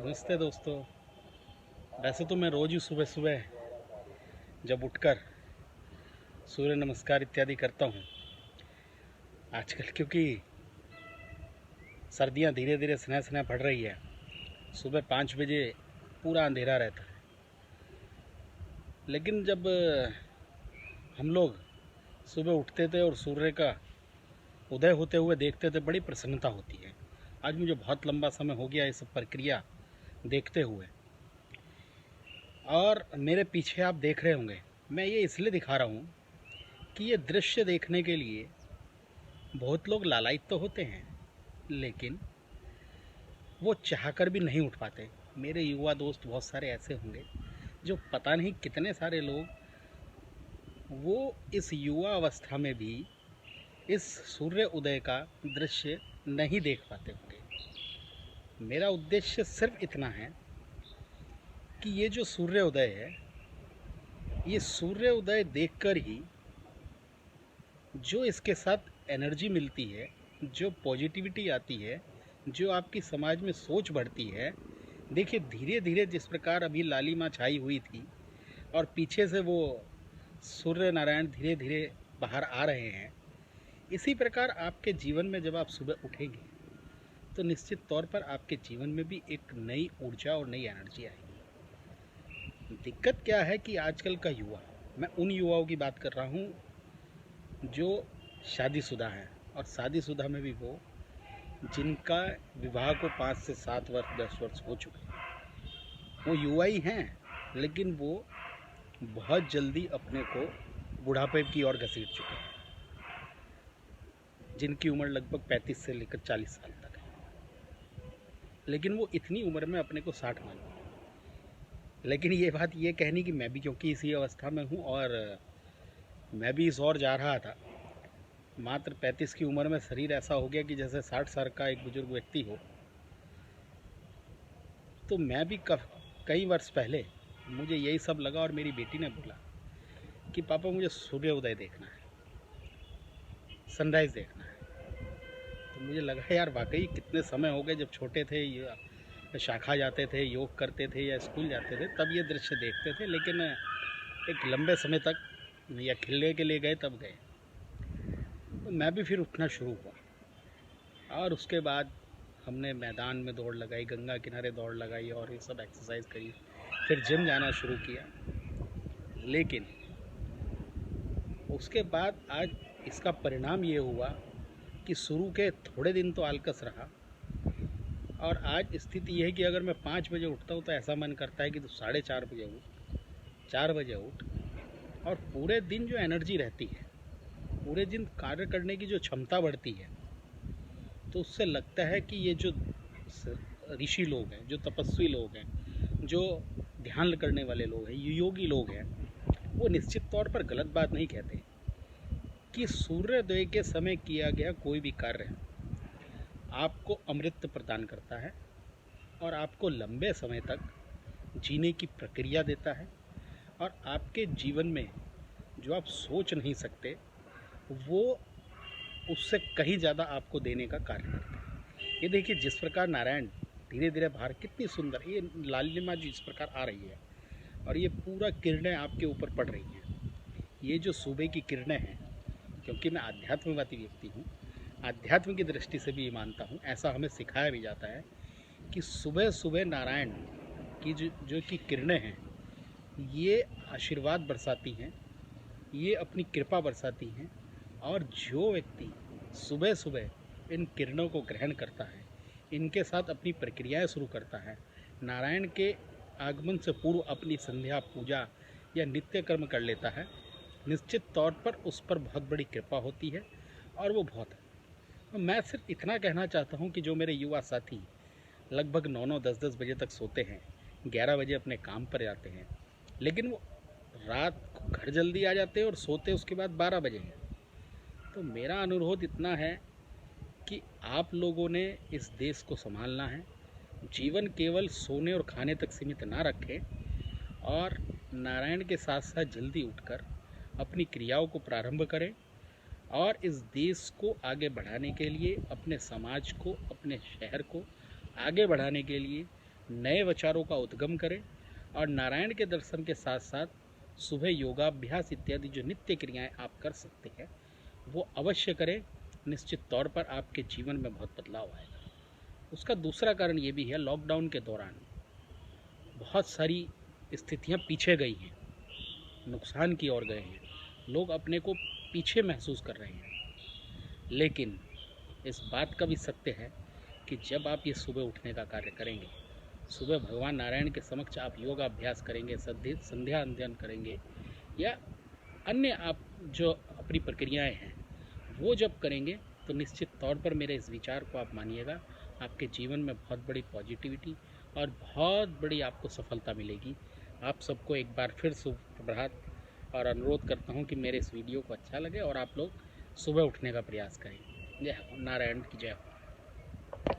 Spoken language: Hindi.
नमस्ते दोस्तों। वैसे तो मैं रोज़ ही सुबह सुबह जब उठकर सूर्य नमस्कार इत्यादि करता हूँ। आजकल क्योंकि सर्दियाँ धीरे धीरे स्नेह स्नेह बढ़ रही है, सुबह 5 बजे पूरा अंधेरा रहता है। लेकिन जब हम लोग सुबह उठते थे और सूर्य का उदय होते हुए देखते थे, बड़ी प्रसन्नता होती है। आज मुझे बहुत लंबा समय हो गया ये सब प्रक्रिया देखते हुए, और मेरे पीछे आप देख रहे होंगे, मैं ये इसलिए दिखा रहा हूँ कि ये दृश्य देखने के लिए बहुत लोग लालायित तो होते हैं, लेकिन वो चाहकर भी नहीं उठ पाते। मेरे युवा दोस्त बहुत सारे ऐसे होंगे जो पता नहीं कितने सारे लोग वो इस युवा अवस्था में भी इस सूर्य उदय का दृश्य नहीं देख पाते होंगे। मेरा उद्देश्य सिर्फ इतना है कि ये जो सूर्य उदय है, ये सूर्य उदय देखकर ही जो इसके साथ एनर्जी मिलती है, जो पॉजिटिविटी आती है, जो आपकी समाज में सोच बढ़ती है। देखिए, धीरे धीरे जिस प्रकार अभी लालिमा छाई हुई थी और पीछे से वो सूर्य नारायण धीरे धीरे बाहर आ रहे हैं, इसी प्रकार आपके जीवन में जब आप सुबह उठेंगे तो निश्चित तौर पर आपके जीवन में भी एक नई ऊर्जा और नई एनर्जी आएगी। दिक्कत क्या है कि आजकल का युवा, मैं उन युवाओं की बात कर रहा हूँ जो शादीशुदा हैं, और शादीशुदा में भी वो जिनका विवाह को 5 से 7 वर्ष 10 वर्ष हो चुके हैं। वो युवा ही हैं, लेकिन वो बहुत जल्दी अपने को बुढ़ापे की ओर घसीट चुके हैं, जिनकी उम्र लगभग 35 से लेकर 40 साल तक है। लेकिन वो इतनी उम्र में अपने को 60 मान रहे हैं। लेकिन ये बात ये कहनी कि मैं भी क्योंकि इसी अवस्था में हूँ और मैं भी इस ओर जा रहा था, मात्र 35 की उम्र में शरीर ऐसा हो गया कि जैसे 60 साल का एक बुजुर्ग व्यक्ति हो। तो मैं भी कई वर्ष पहले मुझे यही सब लगा और मेरी बेटी ने बोला कि पापा मुझे सूर्य उदय देखना है, सनराइज़ देखना है। तो मुझे लगा यार वाकई कितने समय हो गए, जब छोटे थे या शाखा जाते थे, योग करते थे या स्कूल जाते थे, तब ये दृश्य देखते थे। लेकिन एक लंबे समय तक या खेलने के लिए गए तब गए। तो मैं भी फिर उठना शुरू हुआ और उसके बाद हमने मैदान में दौड़ लगाई, गंगा किनारे दौड़ लगाई और ये सब एक्सरसाइज करी। फिर जिम जाना शुरू किया। लेकिन उसके बाद आज इसका परिणाम ये हुआ कि शुरू के थोड़े दिन तो आलकस रहा, और आज स्थिति यह है कि अगर मैं 5 बजे उठता हूँ तो ऐसा मन करता है कि तो 4:30 बजे उठ, 4 बजे उठ, और पूरे दिन जो एनर्जी रहती है, पूरे दिन कार्य करने की जो क्षमता बढ़ती है, तो उससे लगता है कि ये जो ऋषि लोग हैं, जो तपस्वी लोग हैं, जो ध्यान करने वाले लोग हैं, योगी लोग हैं, वो निश्चित तौर पर गलत बात नहीं कहते कि सूर्योदय के समय किया गया कोई भी कार्य आपको अमृत प्रदान करता है और आपको लंबे समय तक जीने की प्रक्रिया देता है, और आपके जीवन में जो आप सोच नहीं सकते वो उससे कहीं ज़्यादा आपको देने का कार्य करता है। ये देखिए, जिस प्रकार नारायण धीरे धीरे बाहर, कितनी सुंदर ये लालिमा जिस प्रकार आ रही है और ये पूरा किरणें आपके ऊपर पड़ रही हैं, ये जो सुबह की किरणें हैं, क्योंकि मैं आध्यात्मवादी व्यक्ति हूँ, आध्यात्म की दृष्टि से भी मानता हूँ, ऐसा हमें सिखाया भी जाता है कि सुबह सुबह नारायण की जो कि किरणें हैं, ये आशीर्वाद बरसाती हैं, ये अपनी कृपा बरसाती हैं। और जो व्यक्ति सुबह सुबह इन किरणों को ग्रहण करता है, इनके साथ अपनी प्रक्रियाएं शुरू करता है, नारायण के आगमन से पूर्व अपनी संध्या पूजा या नित्य कर्म कर लेता है, निश्चित तौर पर उस पर बहुत बड़ी कृपा होती है, और वो बहुत है। तो मैं सिर्फ इतना कहना चाहता हूँ कि जो मेरे युवा साथी लगभग 9-9 10-10 बजे तक सोते हैं, 11 बजे अपने काम पर जाते हैं, लेकिन वो रात को घर जल्दी आ जाते हैं और सोते उसके बाद 12 बजे हैं। तो मेरा अनुरोध इतना है कि आप लोगों ने इस देश को संभालना है। जीवन केवल सोने और खाने तक सीमित ना रखें, और नारायण के साथ साथ जल्दी उठकर अपनी क्रियाओं को प्रारंभ करें, और इस देश को आगे बढ़ाने के लिए, अपने समाज को, अपने शहर को आगे बढ़ाने के लिए नए विचारों का उद्गम करें और नारायण के दर्शन के साथ साथ सुबह योगाभ्यास इत्यादि जो नित्य क्रियाएं आप कर सकते हैं वो अवश्य करें। निश्चित तौर पर आपके जीवन में बहुत बदलाव आएगा। उसका दूसरा कारण ये भी है, लॉकडाउन के दौरान बहुत सारी स्थितियां पीछे गई हैं, नुकसान की ओर गए हैं, लोग अपने को पीछे महसूस कर रहे हैं। लेकिन इस बात का भी सत्य है कि जब आप ये सुबह उठने का कार्य करेंगे, सुबह भगवान नारायण के समक्ष आप योगाभ्यास करेंगे, संध्या अंजन करेंगे या अन्य आप जो अपनी प्रक्रियाएं हैं वो जब करेंगे, तो निश्चित तौर पर मेरे इस विचार को आप मानिएगा, आपके जीवन में बहुत बड़ी पॉजिटिविटी और बहुत बड़ी आपको सफलता मिलेगी। आप सबको एक बार फिर सुप्रभात और अनुरोध करता हूँ कि मेरे इस वीडियो को अच्छा लगे और आप लोग सुबह उठने का प्रयास करें। जय नारायण की जय हो।